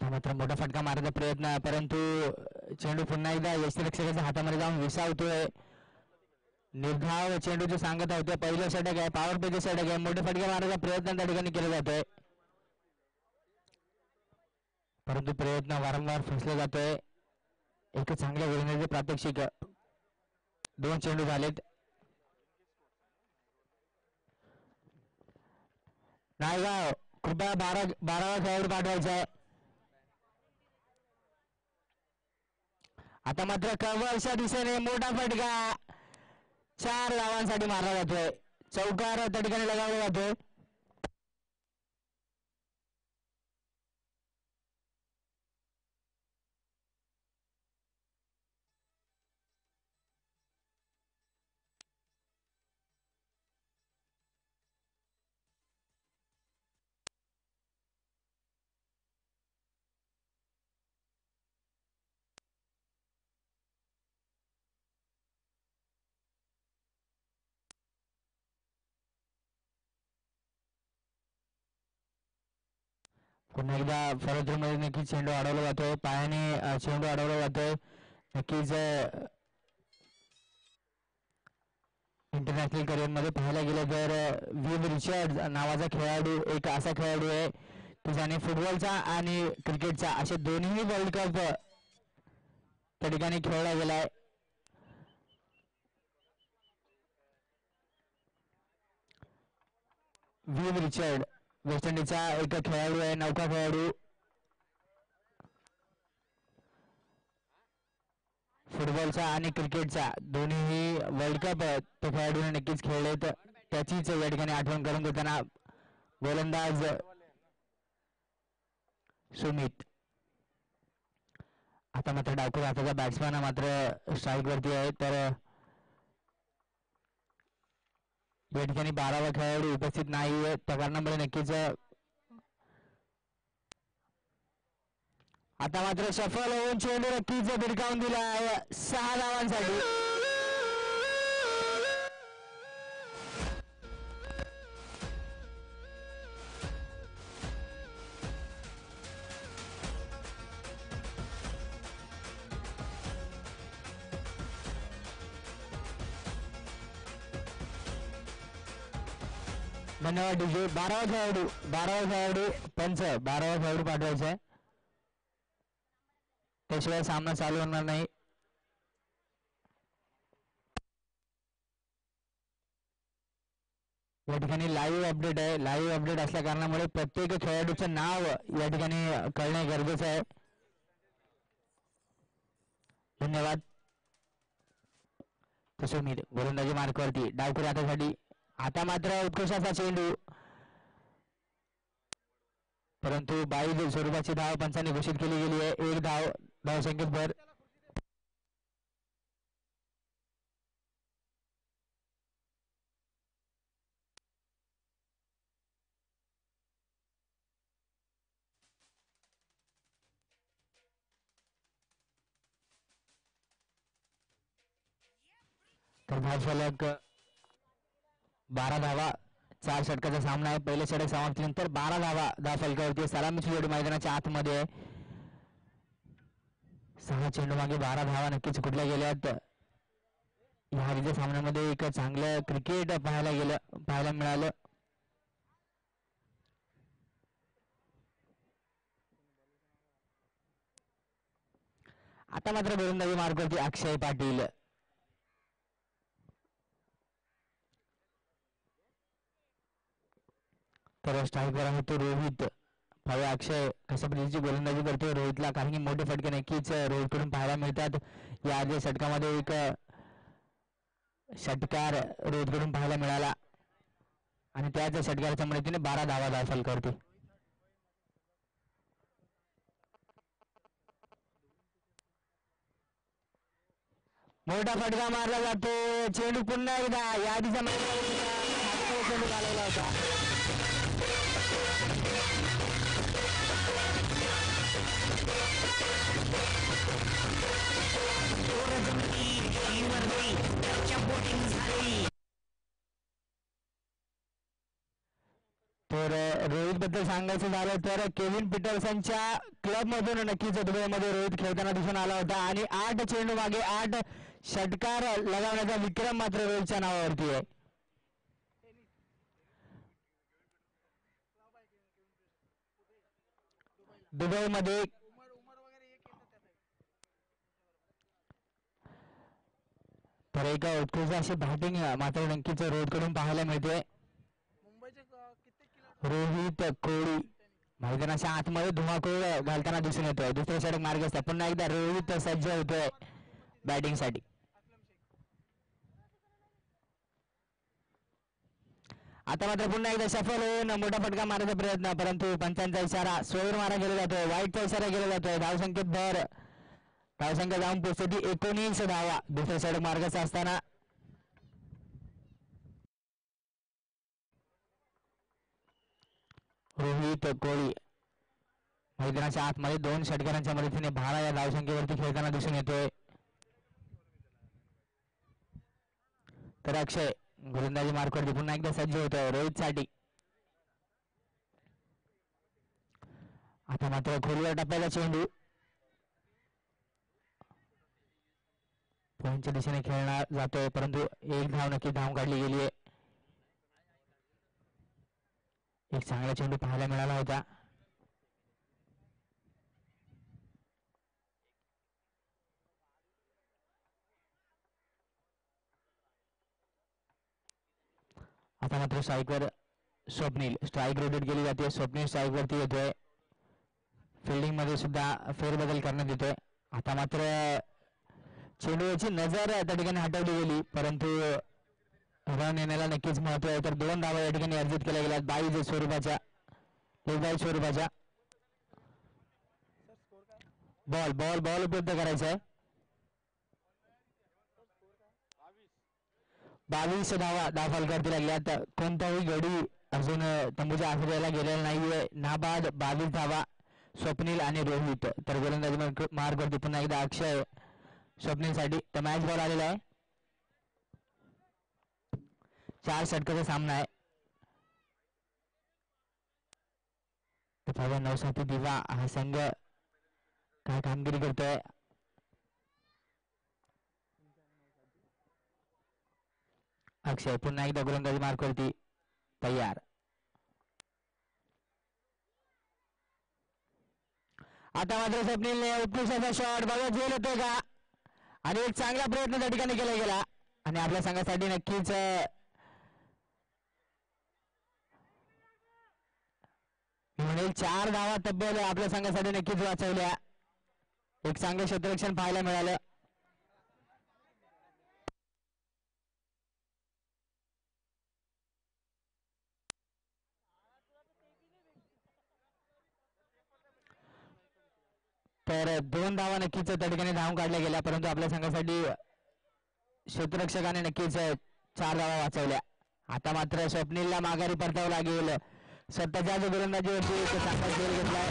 आता मात्र मोठा फटका मारण्याचा प्रयत्न, परंतु चेंडू पुन्हा एकदा यष्टिरक्षकाच्या हातामध्ये जाऊन विसावतोय. निर्धाव चेंडू जो सांगत होते पहिलं षटक आहे, पॉवर प्लेचं षटक आहे. मोठे फटके मारण्याचा प्रयत्न त्या ठिकाणी केला जातोय, परंतु प्रयत्न वारंवार फसला जातोय. एक चांगल्या गोलंदाजीचे प्रात्यक्षिक. 2 चेंडू झालेत. नायगाव कृपया 12वा खेळाडू पाठवायचा आहे. आता मात्र कव्हरच्या दिशेने मोठा फटका 4 धावांसाठी मारला जातोय. चौकार त्या ठिकाणी लगावला जातोय. पुन्हा एकदा फलंदाजीमध्ये नक्कीच चेंडू अडवला जातोय, पायाने चेंडू अडवला जातोय. नक्कीच इंटरनॅशनल करिअरमध्ये पाहायला गेलं तर विव रिचर्ड्स नावाचा खेळाडू एक असा खेळाडू आहे की ज्याने फुटबॉलचा आणि क्रिकेटचा असे दोन्ही वर्ल्ड कप त्या ठिकाणी खेळला गेलाय. विव रिचर्ड वेस्ट इंडिजचा एक खेळाडू आहे, नौका खेळाडू. फुटबॉलचा आणि क्रिकेटचा दोन्ही वर्ल्ड कप त्या खेळाडूने नक्कीच खेळलेत. त्याचीच या ठिकाणी आठवण करून देताना गोलंदाज सुमित. आता मात्र डावखुरा हाताचा बॅट्समॅन मात्र स्ट्राईक वरती आहे, तर या ठिकाणी 12वा खेळाडू उपस्थित नाही त्या कारणामुळे नक्कीच आता मात्र सफल होऊन चेंडू नक्कीच भिरकावून दिला 6 धावांसाठी. धन्यवाद डीजे. 12वा खेळाडू पंच 12वा खेळाडू पाठवायचा आहे, त्याशिवाय सामना चालू होणार नाही. या ठिकाणी लाईव्ह अपडेट आहे. लाईव्ह अपडेट असल्या कारणामुळे प्रत्येक खेळाडूचं नाव या ठिकाणी कळणे गरजेचं आहे. धन्यवाद. सुमित गोलंदाजी मार्कवरती डावखुरी हातासाठी. आता मात्र उत्कृष्टाचा चेंडू, परंतु 22 स्वरूपाची धाव पंचांनी घोषित केली गेली आहे. 1 धाव धावसंख्येत भर. तर धाव फलक 12 धावा. 4 षटकाचा सामना आहे. पहिल्या षटक समाप्तीनंतर 12 धावा धाव फलकावरती. सलामीची जोडी मैदानाच्या आतमध्ये आहे. 6 चेंडू मागे 12 धावा नक्कीच कुठल्या गेल्यात. या आधीच्या सामन्यामध्ये एक चांगलं क्रिकेट पाहायला मिळालं. आता मात्र गोलंदाजी मार्गावरती अक्षय पाटील. तर स्ट्राईकवर आहे तो रोहित. पाहूया अक्षय कशा पद्धतीची गोलंदाजी करतोय रोहितला, कारण की मोठे फटके नक्कीच रोहितकडून पाहायला मिळतात. या आधी षटकामध्ये एक षटकार रोहितकडून पाहायला मिळाला आणि त्याच षटकाराच्या मदतीने 12 धावा धाव फलकावरती. मोठा फटका मारला जातो. चेंडू पुन्हा एकदा या आधीचा चेंडू घालवला होता. तर रोहित बद्दल सांगायचं झालं तर केविन पीटरसनच्या क्लब मधून नक्कीच दुबईमध्ये रोहित खेळताना दिसून आला होता आणि 8 चेंडू मागे 8 षटकार लगावण्याचा विक्रम मात्र रोहितच्या नावावरती आहे. दुबईमध्ये तर एक उत्कृष्ट अशी बॅटिंग मात्र नक्कीच रोहितकडून पाहायला मिळते. रोहित कोहली मैदानाच्या आतमध्ये धुमाकूळ घालताना दिसून येतोय. दुसरे षटक मार्ग असतात. पुन्हा एकदा रोहित सज्ज होतोय बॅटिंग साठी. आता मात्र पुन्हा एकदा सफल होऊन मोठा फटका मारायचा प्रयत्न, परंतु पंचांचा इशारा स्लोवर मारा गेला जातोय. वाईटचा इशारा गेला जातोय. धावसंख्येत भर, धावसंख्या जाऊन पोहोचते ती 19 धावा दुसऱ्या षटक मार्गाचा असताना. रोहित कोहली मैदानाच्या आतमध्ये 2 षटकारांच्या मदतीने 12 या धावसंख्येवरती खेळताना दिसून येतोय. तर अक्षय गोलंदाजी मार्कवरती पुन्हा एकदा सज्ज होतोय रोहित साठी. आता मात्र खोलवर टप्प्याचा चेंडू पॉईंटच्या दिशेने खेळणार जातोय, परंतु एक धाव नक्की धाव काढली गेली आहे. एक चांगला चेंडू पाहायला मिळाला होता. आता मात्र स्ट्राईकवर स्वप्नील, स्ट्राईक रोटेट केली जाते. स्वप्नील स्ट्राईक वरती येतोय. फिल्डिंग मध्ये सुद्धा फेरबदल करण्यात येतोय. आता मात्र चेंडूची नजर त्या ठिकाणी हटवली गेली, परंतु रन येण्याला नक्कीच महत्व आहे. तर 2 धावा या ठिकाणी अर्जित केल्या गेल्या 22 स्वरूपाच्या, 22 स्वरूपाच्या. बॉल बॉल बॉल उपलब्ध करायचा आहे. 22 धावा दाफलकरती लागल्यात. कोणताही गडी अजून तंबूच्या आश्रयाला गेलेला नाहीये. नाबाद 22 धावा स्वप्नील आणि रोहित. तर गोलंदाजी मार्गवरती पुन्हा एकदा अक्षय स्वप्नील साठी. तर मॅच बॉल आलेला आहे. 4 षटकाचा सामना आहे. तर नवसाथी दिवा हा संघ काय कामगिरी करतोय. अक्षय पुन्हा एकदा गोलंदाजी मार्कवरती तयार. आता मात्र स्वप्नीलने उत्कृष्ट शॉट बघा झेल होतोय का, आणि एक चांगला प्रयत्न त्या ठिकाणी केला गेला आणि आपल्या संघासाठी नक्कीच म्हणेल 4 धावा तब्बल आपल्या संघासाठी नक्कीच वाचवल्या. एक चांगलं क्षेत्ररक्षण पाहायला मिळालं. तर 2 धावा नक्कीच त्या ठिकाणी धावून काढल्या गेल्या, परंतु आपल्या संघासाठी क्षेत्ररक्षकाने नक्कीच 4 धावा वाचवल्या. आता मात्र स्वप्नीलला माघारी परतावं लागेल. स्वतःच्याच गोलंदाजीवरती एक चांगला खेळ घेतलाय.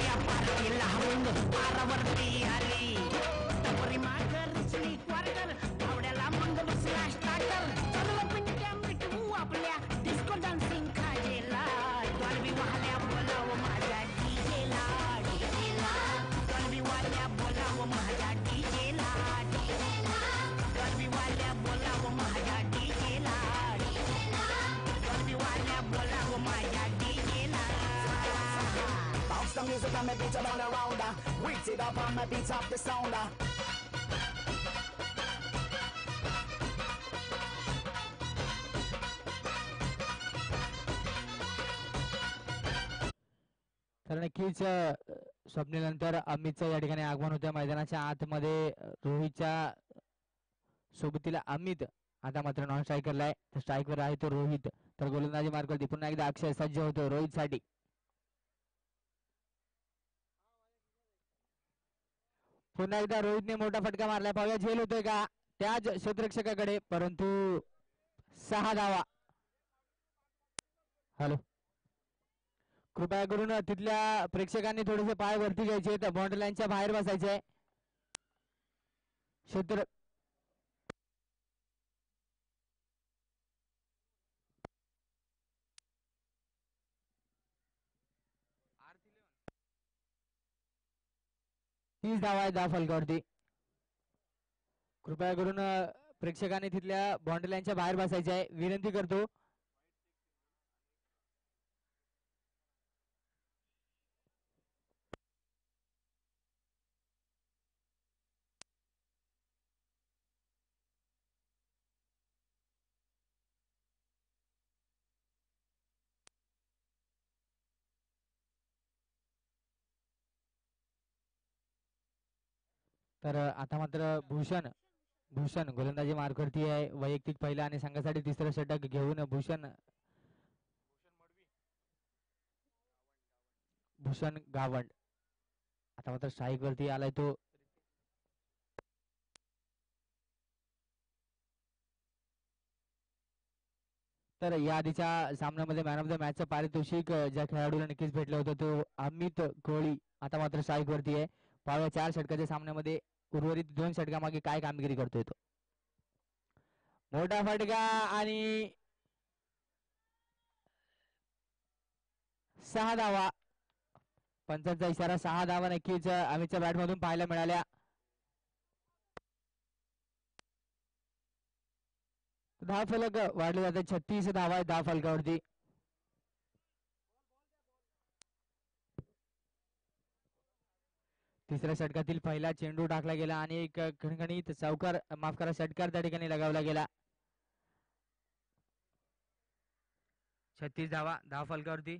The music and my beat all around her. Wait it up on my beats off the sounder. तर नक्कीच स्वप्नीलनंतर अमितचं या ठिकाणी आगमन होतं मैदानाच्या आतमध्ये. रोहितच्या सोबतीला अमित आता मात्र नॉन स्ट्रायकरला आहे. तर स्ट्रायकर आहे तो रोहित. तर गोलंदाजी मार्कवरती पुन्हा एकदा अक्षय सज्ज होतो रोहित साठी. पुन्हा एकदा रोहितने मोठा फटका मारलाय. पाहूया झेल होतोय का त्याच क्षेत्ररक्षकाकडे, परंतु 6 धावा. हॅलो, कृपया करून तिथल्या प्रेक्षकांनी थोडेसे पाय वरती घ्यायचे, बाउंड्री लाईनच्या बाहेर बसायचे. क्षेत्र 36 धावा आहेत धाव फलकावरती. कृपया करून प्रेक्षकांनी तिथल्या बाउंड्री लाईनच्या बाहेर बसायचे आहे विनंती करतो. तर आता मात्र भूषण भूषण गोलंदाजी मार्कवरती आहे. वैयक्तिक पहिला आणि संघासाठी तिसरं षटक घेऊन भूषण गावंड आता मात्र स्ट्राईक वरती आलाय तो. तर या आधीच्या सामन्यामध्ये मॅन ऑफ द मॅचचं पारितोषिक ज्या खेळाडूला नक्कीच भेटलं होतं तो अमित कोहली आता मात्र स्ट्राईक वरती आहे. पाहूया 4 षटकाच्या सामन्यामध्ये उर्वरित 2 षटकामागे काय कामगिरी करतोय तो. मोठा फटका आणि 6 धावा. पंचांचा इशारा 6 धावा नक्कीच अमितच्या बॅट मधून पाहायला मिळाल्या. धाव फलक वाढले जाते 36 धावा आहेत धाव फलकावरती. तिसऱ्या षटकातील पहिला चेंडू टाकला गेला आणि एक खणखणीत चौकार माफ करा षटकार त्या ठिकाणी लगावला गेला. 36 धावा धाव फलकावरती.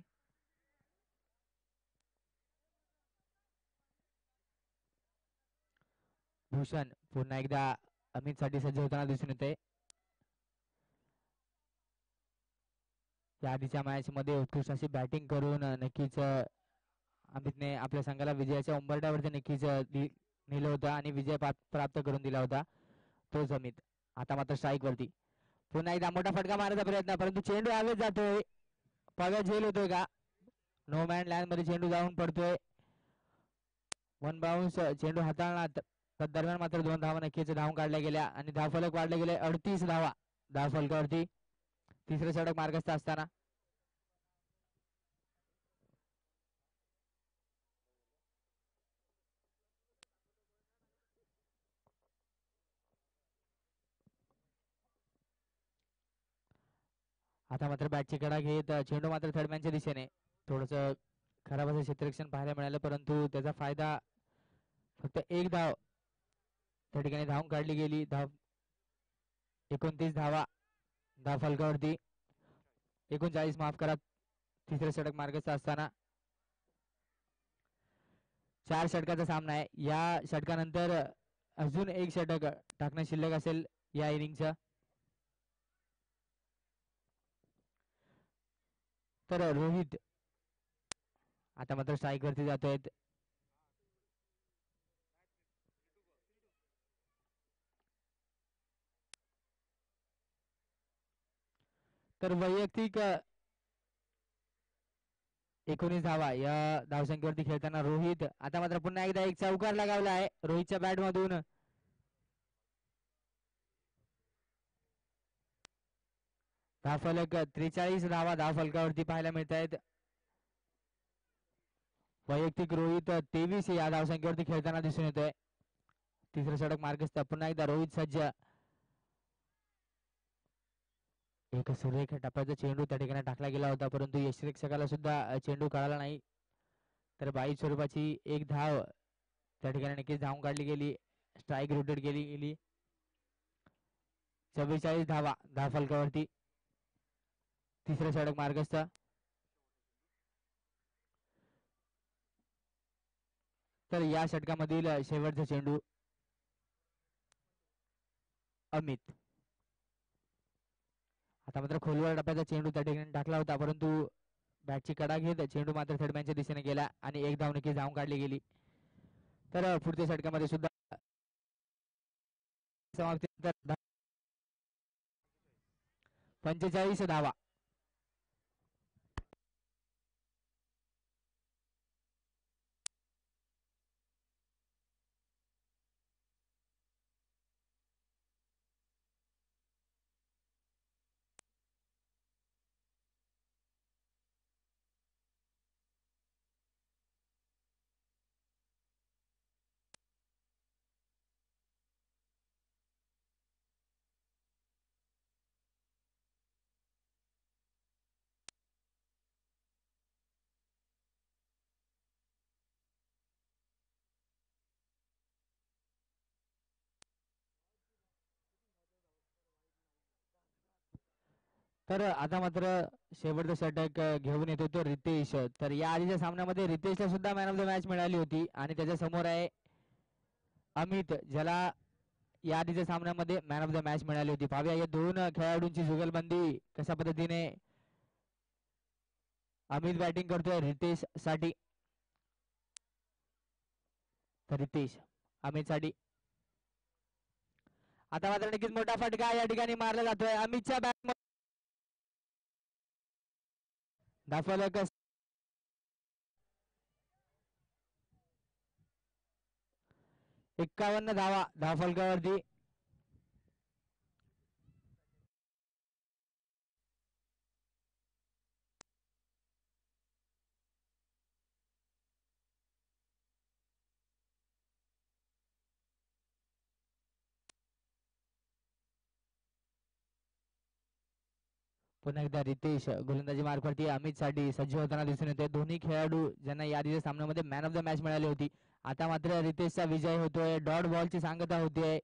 भूषण पुन्हा एकदा अमित साठी सज्ज होताना दिसून येते. या आधीच्या मॅच मध्ये उत्कृष्ट अशी बॅटिंग करून नक्कीच अमितने आपल्या संघाला विजयाच्या उंबरठ्यावरती नक्कीच नेलं होतं आणि विजय प्राप्त करून दिला होता तोच अमित. आता मात्र स्ट्राईक वरती पुन्हा एकदा मोठा फटका मारण्याचा प्रयत्न परंतु चेंडू हवेत जातोय. पव्या झेल होतोय का. नो मॅन लँड मध्ये चेंडू जाऊन पडतोय. वन बाउन्स चेंडू हाताळणार दरम्यान मात्र 2 धावा नक्कीच धावून काढल्या गेल्या आणि धाव फलक वाढले गेले 38 धावा धाव फलकावरती. तिसरं षटक मार्गस्थ असताना आता मात्र बॅटची कडा घेत चेंडू मात्र थर्डमॅनच्या दिशेने थोडस खराब असं क्षेत्ररक्षण पाहायला मिळालं परंतु त्याचा फायदा फक्त एक धाव त्या ठिकाणी धावून काढली गेली. 29 धावा धाव फलकावरती. 39 माफ करा. तिसरे षटक मार्गस्थ असताना 4 षटकाचा सामना आहे. या षटकानंतर अजून एक षटक टाकणं शिल्लक असेल या इनिंगचं. तर रोहित आता मात्र स्ट्राईक वरती जातोय. तर वैयक्तिक 19 धावा या धावसंख्येवरती खेळताना रोहित आता मात्र पुन्हा एकदा एक चौकार लगावला आहे रोहितच्या बॅट मधून. धाव फलक 43 धावा धाव फलकावरती पाहायला मिळत आहेत. वैयक्तिक रोहित 23 या धावसंख्येवरती खेळताना दिसून येतोय. तिसरं षटक मार्गस्थ पुन्हा एकदा रोहित सज्ज. एक सुरेख टप्प्याचा चेंडू त्या ठिकाणी टाकला गेला होता परंतु यष्टिरक्षकाला सुद्धा चेंडू कळाला नाही. तर 22 स्वरूपाची एक धाव त्या ठिकाणी नक्कीच धावून काढली गेली. स्ट्राईक रोटेट केली गेली. 44 धावा धाव फलकावरती. तिसरं षटक मार्गस्थ. तर या षटकामधील शेवटचा चेंडू अमित आता मात्र खोलवर टप्प्याचा चेंडू त्या ठिकाणी टाकला होता परंतु बॅटची कडा घेत चेंडू मात्र थर्डमॅनच्या दिशेने गेला आणि एक धाव नक्की धावून काढली गेली. तर पुढच्या षटकामध्ये सुद्धा समाप्ती 45 धावा तर आता मात्र शेवटचा षटक घेऊन येतो तो रितेश. तर या आधीच्या सामन्यामध्ये रितेशला सुद्धा मॅन ऑफ द मॅच मिळाली होती आणि त्याच्या समोर आहे अमित, ज्याला या आधीच्या सामन्यामध्ये मॅन ऑफ द मॅच मिळाली होती. पाहूया या दोन खेळाडूंची जुगलबंदी कशा पद्धतीने. अमित बॅटिंग करतोय रितेश साठी. तर रितेश अमित साठी. आता मात्र नक्कीच मोठा फटका या ठिकाणी मारला जातोय अमितच्या बॅट. धावफलक 51 धावा धावफलकावरती. पुन्हा एकदा रितेश गोलंदाजी मार्फत अमित साठी सज्ज होताना दिसून येते. दोन्ही खेळाडू ज्यांना या आधीच्या सामन्यामध्ये मॅन ऑफ द मॅच मिळाली होती, आता मात्र रितेशचा विजय होतोय. डॉट बॉलची सांगता होतीये.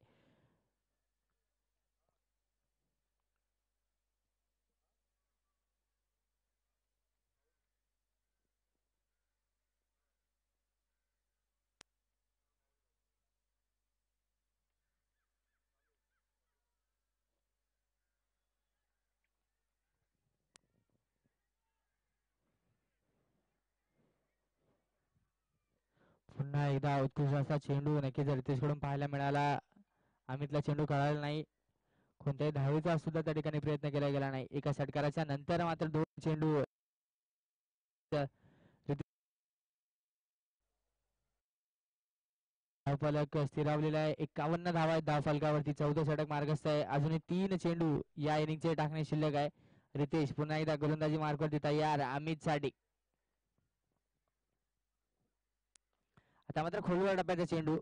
पुन्हा एकदा उत्कृष्ट असा चेंडू नक्कीच रितेश कडून पाहायला मिळाला. अमितला चेंडू कळाला नाही. कोणत्याही धावेचा सुद्धा त्या ठिकाणी प्रयत्न केला गेला नाही. एका षटकाराच्या नंतर मात्र दोन चेंडू धावफलक स्थिरावलेला आहे. 51 धावा आहेत धावफलकावरती. 14 षटक मार्गस्थ आहे. अजूनही 3 चेंडू या इनिंगचे टाकणे शिल्लक आहे. रितेश पुन्हा एकदा गोलंदाजी मार्फत तयार अमित साठी. आता मात्र खोलवर टप्प्याचा चेंडू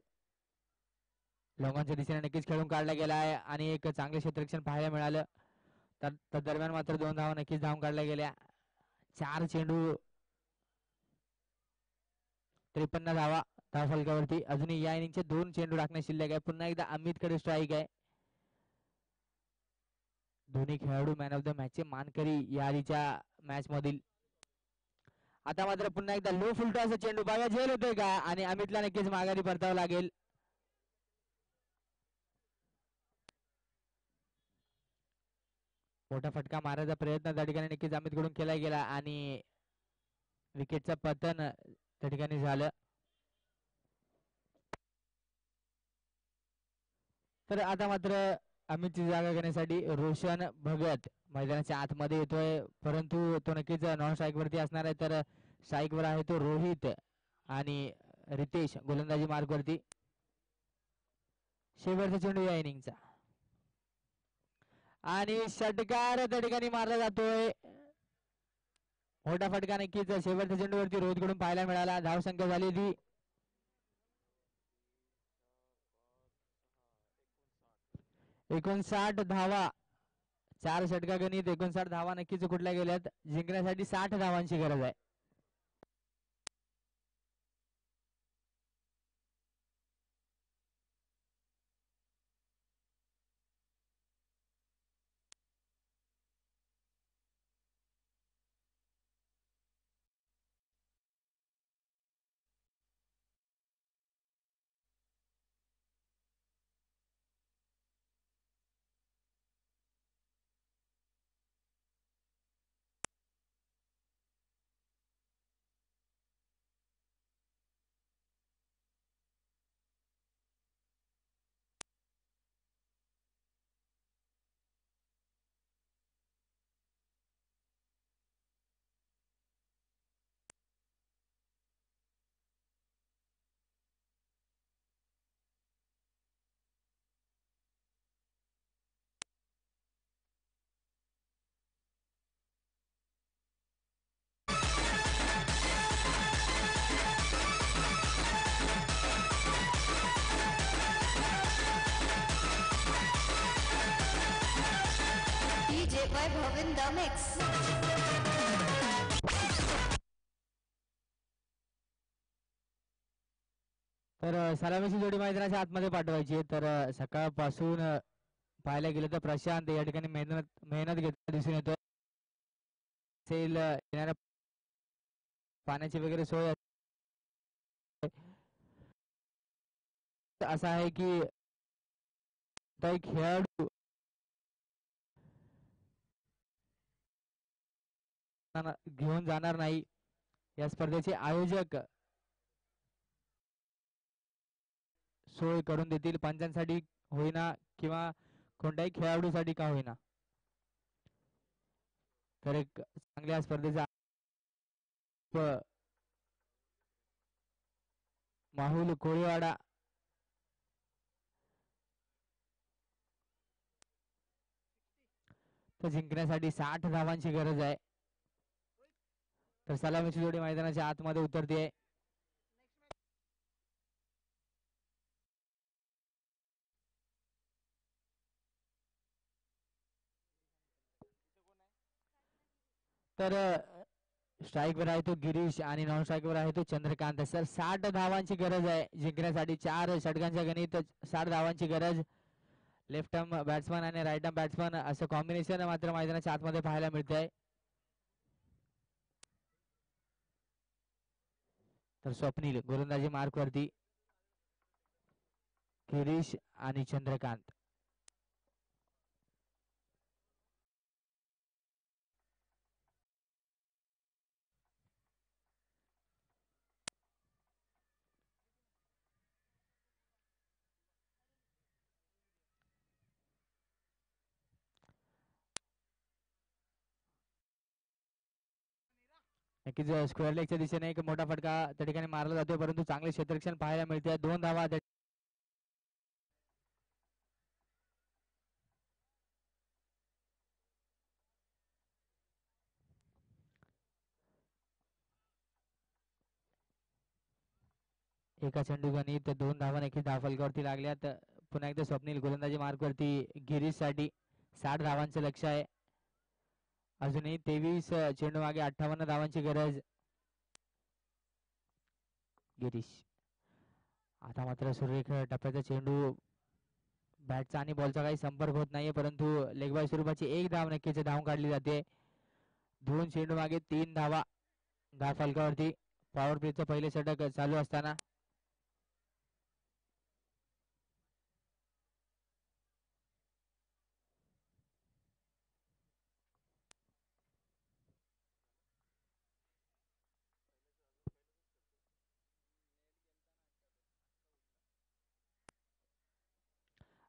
लोकांच्या दिशेने नक्कीच खेळून काढला गेला आहे आणि एक चांगले क्षेत्ररक्षण पाहायला मिळालं. तर दरम्यान मात्र 2 धावा नक्कीच धावून काढल्या गेल्या. 4 चेंडू 53 धावा धावफलकावरती. अजूनही या इनिंगचे 2 चेंडू टाकणे शिल्लक आहे. पुन्हा एकदा अमित कडे स्ट्राईक आहे. दोन्ही खेळाडू मॅन ऑफ द मॅच चे मानकरी या आधीच्या मॅच मधील. आता मात्र पुन्हा एकदा लो फुलटो असा चेंडू बघा झेल होतोय का आणि अमितला नक्कीच माघारी परतावं लागेल. मोठा फटका मारायचा प्रयत्न त्या ठिकाणी नक्कीच अमित कडून केला गेला आणि विकेटचं पतन त्या ठिकाणी झालं. तर आता मात्र अमितची जागा घेण्यासाठी रोशन भगत मैदानाच्या आतमध्ये येतोय, परंतु तो नक्कीच नॉन स्ट्राईक वरती असणार आहे. तर स्ट्राईक वर आहे तो रोहित आणि रितेश गोलंदाजी मार्ग वरती. शेवटचा चेंडू या इनिंगचा आणि षटकार त्या ठिकाणी मारला जातोय. मोठा फटका नक्कीच शेवटच्या चेंडूवरती रोहित कडून पाहायला मिळाला. धावसंख्या झाली ती 59 धावा. 4 षटका गणित 59 धावा नक्कीच कुठल्या गेल्यात. जिंकण्यासाठी 60 धावांची गरज आहे. Webhub in the mix. तर सलामीची जोडी मैदानाच्या आतमध्ये पाठवायची आहे. तर सकाळपासून पाहायला गेलं तर प्रशांत या ठिकाणी मेहनत घेताना दिसून येतोय. असेल येणाऱ्या पाण्याची वगैरे सोय असा आहे की काही खेळाडू घेऊन जाणार नाही. या स्पर्धेचे आयोजक सोय करून देतील पंचांसाठी होईना किंवा कोणत्याही खेळाडूसाठी का होईना. तर एक चांगल्या स्पर्धेचा माहुल कोळीवाडा तर जिंकण्यासाठी 60 धावांची गरज आहे. तर सलामीची जोडी मैदानाच्या आतमध्ये उतरते. तर स्ट्राईक वर आहे तो गिरीश आणि नॉन स्ट्राईक वर आहे तो चंद्रकांत. सर 60 धावांची गरज आहे जिंकण्यासाठी. 4 षटकांच्या गणित 60 धावांची गरज. लेफ्ट आर्म बॅट्समन आणि राईट आर्म बॅट्समन असं कॉम्बिनेशन मात्र मैदानाच्या आतमध्ये पाहायला मिळत आहे. तर स्वप्नील गोलंदाजी मार्क वरती, गिरीश आणि चंद्रकांत. नक्कीच स्क्वेअर लेगच्या दिशेने एक मोठा फटका त्या ठिकाणी मारला जातोय, परंतु चांगले क्षेत्ररक्षण पाहायला मिळते. 2 धावा एका चेंडू गणित 2 धावा नक्कीच धावफलकावरती लागल्यात. पुन्हा एकदा स्वप्नील गोलंदाजी मार्क वरती गिरीश साठी 60 धावांचं लक्ष आहे. अजूनही 23 चेंडू मागे 58 धावांची गरज. गिरीश आता मात्र सुरेख टप्प्याचा चेंडू बॅटचा आणि बॉलचा काही संपर्क होत नाहीये, परंतु लेगबाय स्वरूपाची 1 धाव नक्कीच धावून काढली जाते. 2 चेंडू मागे 3 धावा धावफलकावरती. पॉवर प्लेचं पहिले षटक चालू असताना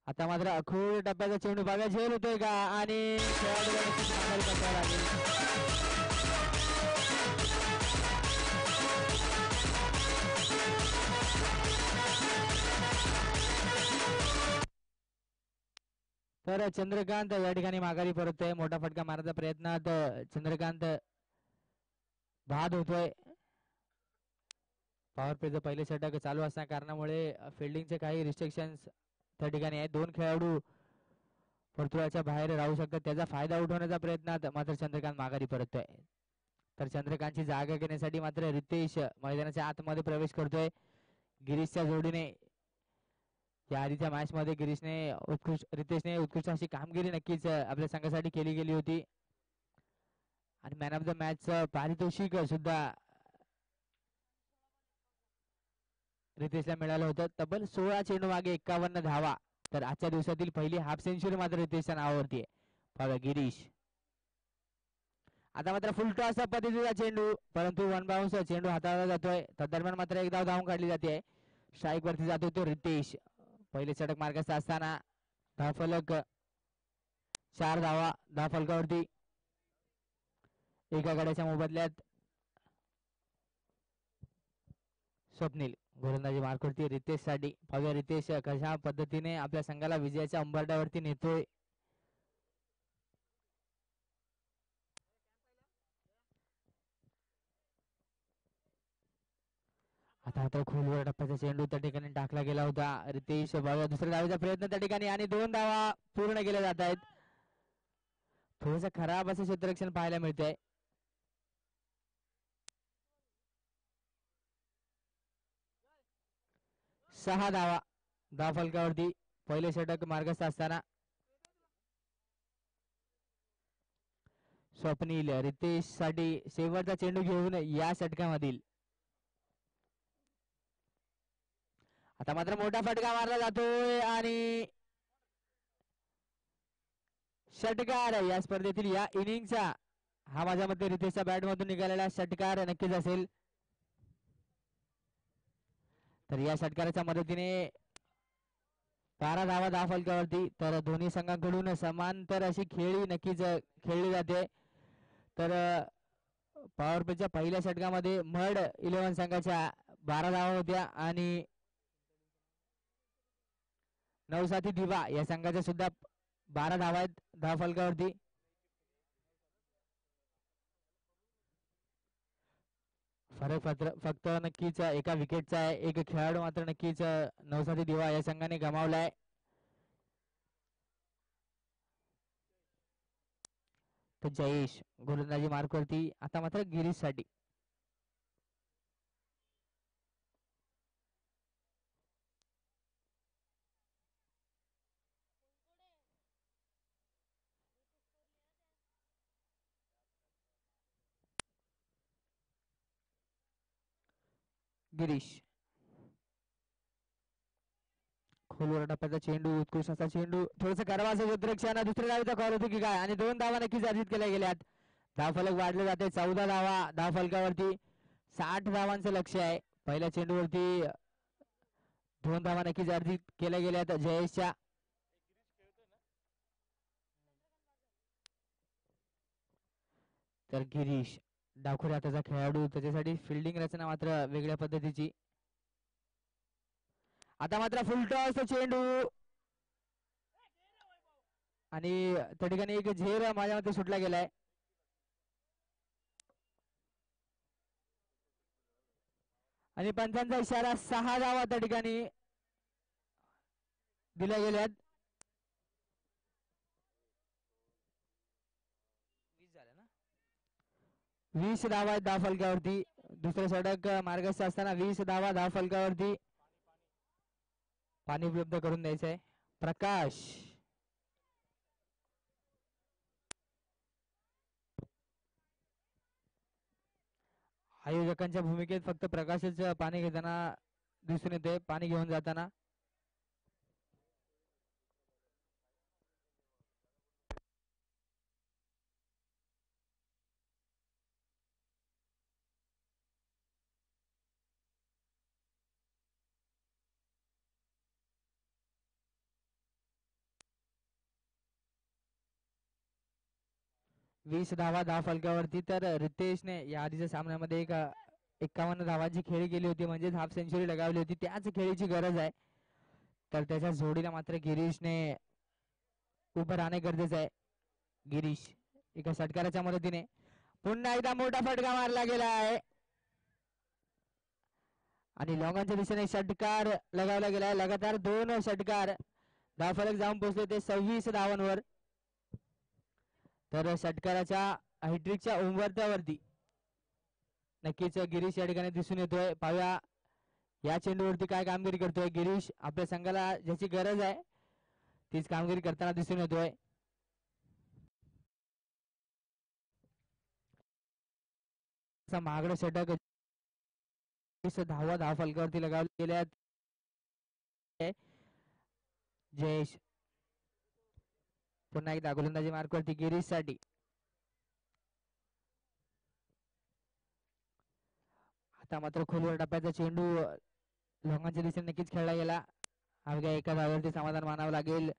आता मात्र अखूळ टप्प्याचा चेंडू बघा झेल होतोय का आणि तर चंद्रकांत या ठिकाणी माघारी परततोय. मोठा फटका मारण्याचा प्रयत्नात चंद्रकांत बाद होतोय. पॉवर प्लेचं पहिले षटक चालू असल्या कारणामुळे फिल्डिंगचे काही रिस्ट्रिक्शन्स त्या ठिकाणी आहे. 2 खेळाडू वर्तुळाच्या बाहेर राहू शकतात, त्याचा फायदा उठवण्याच्या प्रयत्नात मात्र चंद्रकांत माघारी परततोय. तर चंद्रकांतची जागा घेण्यासाठी मात्र रितेश मैदानाच्या आतमध्ये प्रवेश करतोय. गिरीशच्या जोडीने या आधीच्या मॅच मध्ये रितेशने उत्कृष्ट अशी कामगिरी नक्कीच आपल्या संघासाठी केली गेली होती आणि मॅन ऑफ द मॅच पारितोषिक सुद्धा रितेशला मिळालं होतं. तब्बल 16 चेंडू मागे 51 धावा. तर आजच्या दिवसातील पहिली हाफ सेंचुरी मात्र रितेशच्या नावावरती आहे. बघा गिरीश आता मात्र फुल टॉस पद्धतीचा चेंडू, परंतु 1 बाउन्स चेंडू हाताळला जातोय. तदरम्यान मात्र 1 धाव धावून काढली जाते. स्ट्राईक वरती जातोय तो रितेश. पहिले षटक मार्गास असताना धावफलक 4 धावा धावफलकावरती. एका गड्याच्या मोबदल्यात स्वप्नील गोलंदाजी मार्क वरती रितेश साठी. पाहूया रितेश कशा पद्धतीने आपल्या संघाला विजयाच्या अंबरड्यावरती नेतोय. आता आता खोलवर टप्प्याचा चेंडू त्या ठिकाणी टाकला गेला होता. रितेश बघा दुसऱ्या धावेचा प्रयत्न त्या ठिकाणी आणि 2 धावा पूर्ण केल्या जात आहेत. थोडस खराब असं क्षेत्ररक्षण पाहायला मिळतंय. सहा धावा धावफलकावरती. पहिले षटक मार्गस्थ असताना स्वप्नील रितेश साठी शेवटचा चेंडू घेऊन या षटकामधील आता मात्र मोठा फटका मारला जातोय आणि षटकार या स्पर्धेतील या इनिंगचा हा माझ्या मते रितेशच्या बॅट मधून निघालेला षटकार नक्कीच असेल. तर या षटकाराच्या मदतीने 12 धावा धाव फलकावरती. तर दोन्ही संघांकडून समांतर अशी खेळी नक्कीच खेळली जाते. तर पॉवर प्लेच्या पहिल्या षटकामध्ये मड 11 संघाच्या 12 धावा होत्या आणि नवसाथी दिवा या संघाच्या सुद्धा 12 धावा आहेत धाव फलकावरती. फरक फक्त नक्कीच एका विकेटचा आहे. एक खेळाडू मात्र नक्कीच नवसाथी दिवा या संघाने गमावलाय. तर जयेश गोलंदाजी मार्कवरती आता मात्र गिरीश साठी गिरीश खोलवर टप्प्याचा चेंडू उत्कृष्ट असा चेंडू थोडस करवाचं क्षेत्ररक्षण दुसऱ्या धावेचा कॉल होतो की काय आणि 2 धावा नक्कीच अर्जित केल्या गेल्यात. धावफलक वाढले जाते 14 धावा धावफलकावरती 60 धावांचं लक्ष आहे. पहिल्या चेंडूवरती 2 धावा नक्कीच अर्जित केल्या गेल्यात जयेशच्या. तर गिरीश डावखुऱ्या हाताचा खेळाडू त्याच्यासाठी फिल्डिंग रचना मात्र वेगळ्या पद्धतीची. आता मात्र फुलटॉस चेंडू आणि त्या ठिकाणी एक झेर माझ्या मते सुटला गेलाय. आणि पंचांचा इशारा 6 धावा त्या ठिकाणी दिल्या गेल्यात. 20 धावा आहेत धाव फलकावरती. दुसरे षटक मार्गस्थ असताना 20 धावा धाव फलकावरती. पाणी उपलब्ध करून द्यायचं आहे. प्रकाश आयोजकांच्या भूमिकेत फक्त प्रकाशच पाणी घेताना दिसून येते. पाणी घेऊन जाताना वीस धावा धाव फलकावरती. तर रितेशने या आधीच्या सामन्यामध्ये एक 51 धावांची खेळी केली होती म्हणजेच हाफ सेंचुरी लगावली होती. त्याच खेळीची गरज आहे. तर त्याच्या जोडीला मात्र गिरीशने उभं राहणे गरजेचं आहे. गिरीश एका षटकाराच्या मदतीने पुन्हा एकदा मोठा फटका मारला गेला आहे आणि लॉंगांच्या दिशेने षटकार लगावला गेलाय. लगातार 2 षटकार धावफलक जाऊन पोहोचले ते 26 धावांवर. तर षटकाराच्या हॅट्रिकच्या उंबरठ्यावरती नक्कीच गिरीश या ठिकाणी दिसून येतोय. पाहूया या चेंडूवरती काय कामगिरी करतोय गिरीश. आपल्या संघाला ज्याची गरज आहे तीच कामगिरी करताना दिसून येतोय. महागडे षटक 20 धावा धाव फलकावरती लगावले गेले आहेत. जयेश पुन्हा एकदा गोलंदाजी मार्कवरती गिरीश साठी. आता मात्र खोलवर टप्प्याचा चेंडू लोकांच्या दिशेने नक्कीच खेळला गेला. अवघ्या एका धावावरती समाधान मानावं लागेल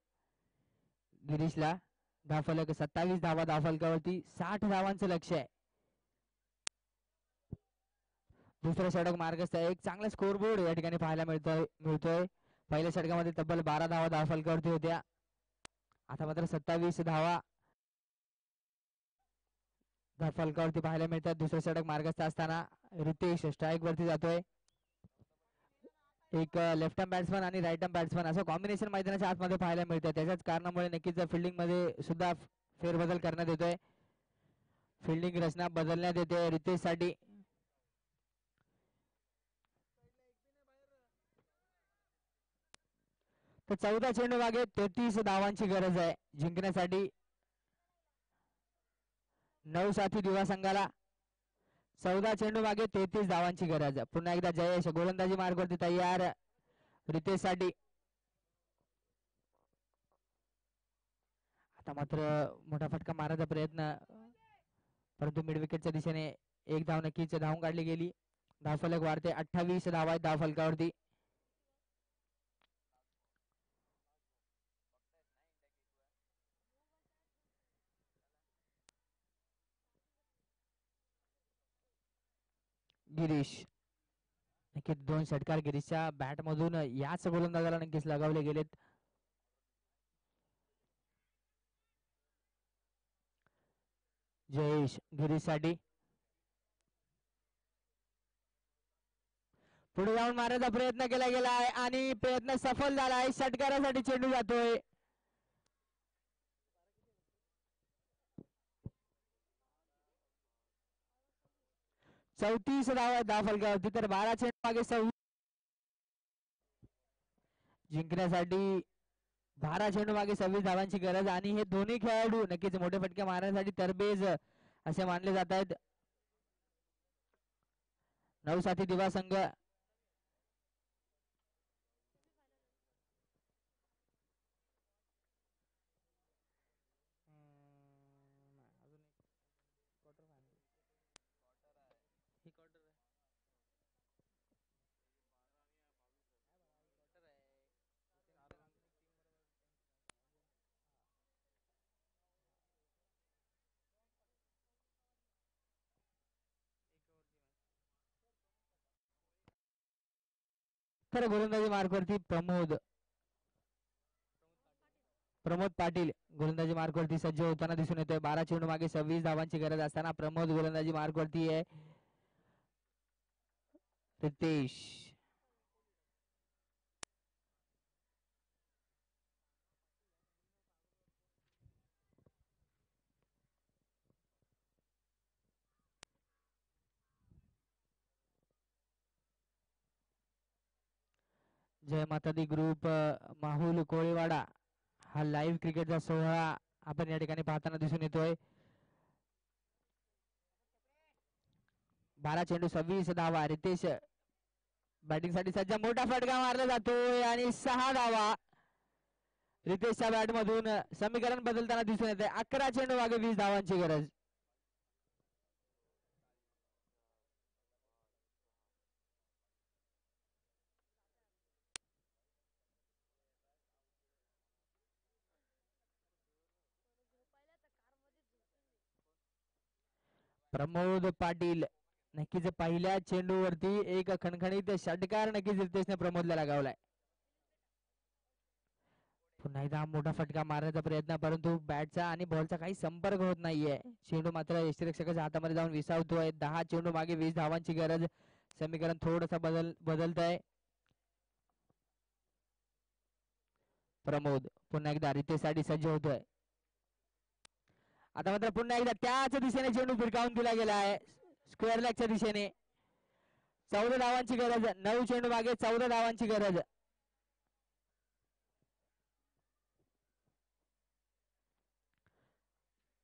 गिरीशला. धावफलक 27 धावा धावफलकावरती 60 धावांचं लक्ष आहे. दुसरा षटक मार्गस्थ आहे. एक चांगला स्कोरबोर्ड या ठिकाणी पाहायला मिळतोय. पहिल्या षटकामध्ये तब्बल 12 धावा धावफलकावरती होत्या. आता मात्र 27 धावा धावफलकावरती पाहायला मिळतात. दुसरं षटक मार्गस्थ असताना रितेश स्ट्राईक वरती जातोय. एक लेफ्ट हँड बॅट्समन आणि राईट हँड बॅट्समन असं कॉम्बिनेशन मैदानाच्या आतमध्ये पाहायला मिळतं. त्याच्याच कारणामुळे नक्कीच फिल्डिंग मध्ये सुद्धा फेरबदल करण्यात येतोय. फिल्डिंग रचना बदलण्यात येते रितेश साठी. तर 14 चेंडू मागे 33 धावांची गरज आहे जिंकण्यासाठी. 9 साथी दिवा संघाला 14 चेंडू मागे 33 धावांची गरज. पुन्हा एकदा जयेश गोलंदाजी मार्गवरती तयार रितेश साठी. आता मात्र मोठा फटका मारायचा प्रयत्न, परंतु मिड विकेटच्या दिशेने एक धाव नक्कीच धावून काढली गेली. धावफलक वाढते 28 धावा आहेत धावफलकावरती. गिरीश नक्कीच 2 षटकार गिरीशच्या बॅट मधून याच गोलंदाजाला नक्कीच लगावले गेलेत. जयेश गिरीश साठी पुढे जाऊन मारायचा प्रयत्न केला गेला आहे आणि प्रयत्न सफल झाला आहे. षटकारासाठी चेंडू जातोय. चौतीस धावा धावफलकावरती, तर 12 चेंडू मागे 26 जिंकण्यासाठी 12 चेंडू मागे 26 धावांची गरज आणि हे दोन्ही खेळाडू नक्कीच मोठे फटके मारण्यासाठी तरबेज असे मानले जात आहेत. 9 साथी दिवा संघ तर गोलंदाजी मार्गवरती प्रमोद पाटील गोलंदाजी मार्गवरती सज्ज होताना दिसून येतोय. 12 चेंडू मागे 26 धावांची गरज असताना प्रमोद गोलंदाजी मार्गवरती आहे. रितेश जय माता दी ग्रुप माहुल कोळीवाडा हा लाईव्ह क्रिकेटचा सोहळा आपण या ठिकाणी पाहताना दिसून येतोय. 12 चेंडू 26 धावा. रितेश बॅटिंग साठी सज्ज. मोठा फटका मारला जातोय आणि 6 धावा रितेशच्या बॅट मधून. समीकरण बदलताना दिसून येते. 11 चेंडू मागे 20 धावांची गरज. प्रमोद पाटील नक्कीच पहिल्या चेंडूवरती एक खणखणीत षटकार नक्कीच रितेशने प्रमोदला लगावलाय. पुन्हा एकदा मोठा फटका मारण्याचा प्रयत्न, परंतु बॅटचा आणि बॉलचा काही संपर्क होत नाहीये. चेंडू मात्र यष्टिरक्षकाच्या हातामध्ये जाऊन विसावतोय. 10 चेंडू मागे 20 धावांची गरज. समीकरण थोडस बदलत आहे. प्रमोद पुन्हा एकदा रितेशसाठी सज्ज होतोय. आता मात्र पुन्हा एकदा त्याच दिशेने चेंडू फिरकावून दिला गेला आहे. स्क्वेअर लेगच्या दिशेने. 14 धावांची गरज. 9 चेंडू मागे 14 धावांची गरज.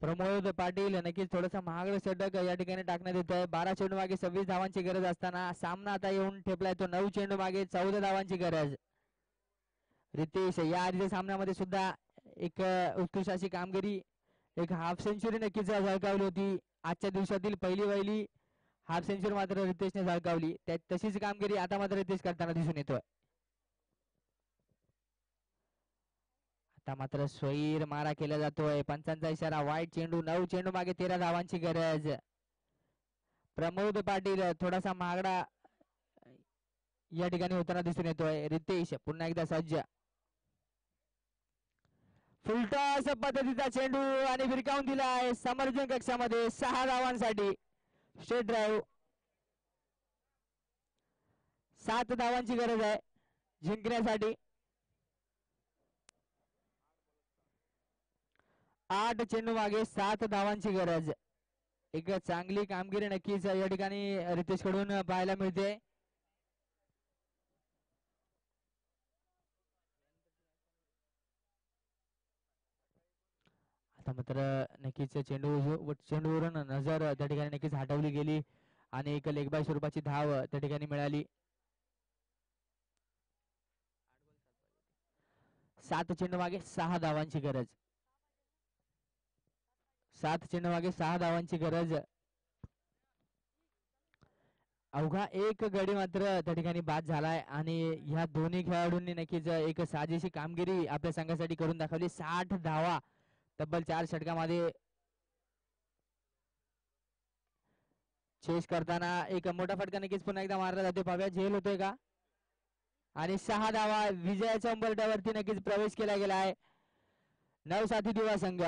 प्रमोद पाटील नक्कीच थोडासा महागड षटक या ठिकाणी टाकण्यात येत आहे. 12 चेंडू मागे 26 धावांची गरज असताना सामना आता येऊन ठेपलाय तो 9 चेंडू मागे 14 धावांची गरज. रितेश या आधीच्या सामन्यामध्ये सुद्धा एक उत्कृष्ट अशी कामगिरी, एक हाफ सेंचुरी नक्कीच झळकावली होती. आजच्या दिवसातील पहिली हाफ सेंचुरी मात्र रितेशने झळकावली. तशीच कामगिरी आता मात्र रितेश करताना दिसून येतोय. आता मात्र स्वैर मारा केला जातोय. पंचांचा इशारा. वाईट चेंडू. 9 चेंडू मागे 13 धावांची गरज. प्रमोद पाटील थोडासा महागडा या ठिकाणी होताना दिसून येतोय. रितेश पुन्हा एकदा सज्ज. फुलटॉस पद्धतीचा चेंडू आणि फिरकावून दिला आहे समर्जन कक्षामध्ये 6 धावांसाठी. Straight drive. 7 धावांची गरज आहे जिंकण्यासाठी. 8 चेंडू मागे 7 धावांची गरज. एक चांगली कामगिरी नक्कीच या ठिकाणी रितेश कडून पाहायला मिळते. आता आता मात्र नक्कीच चेंडूवरून नजर त्या ठिकाणी नक्कीच हटवली गेली आणि एक लेग बाय स्वरूपाची धाव त्या ठिकाणी मिळाली. 7 चेंडू मागे 6 धावांची गरज. 7 चेंडू मागे 6 धावांची गरज. अवघा एक गडी मात्र त्या ठिकाणी बाद झालाय आणि ह्या दोन्ही खेळाडूंनी नक्कीच एक साजेशी कामगिरी आपल्या संघासाठी करून दाखवली. 60 धावा तब्बल 4 षटकामध्ये चेस करताना एक मोठा फटका नक्कीच पुन्हा एकदा मारला जातो. पाव्या झेल होतोय का आणि 6 धावा विजयाच्या उंबरठ्यावरती नक्कीच प्रवेश केला गेला आहे नवसाथी दिवा संघ.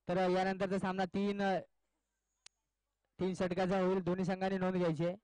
तर यानंतरचा सामना तीन षटकाचा होईल. दोन्ही संघांनी नोंद घ्यायची आहे.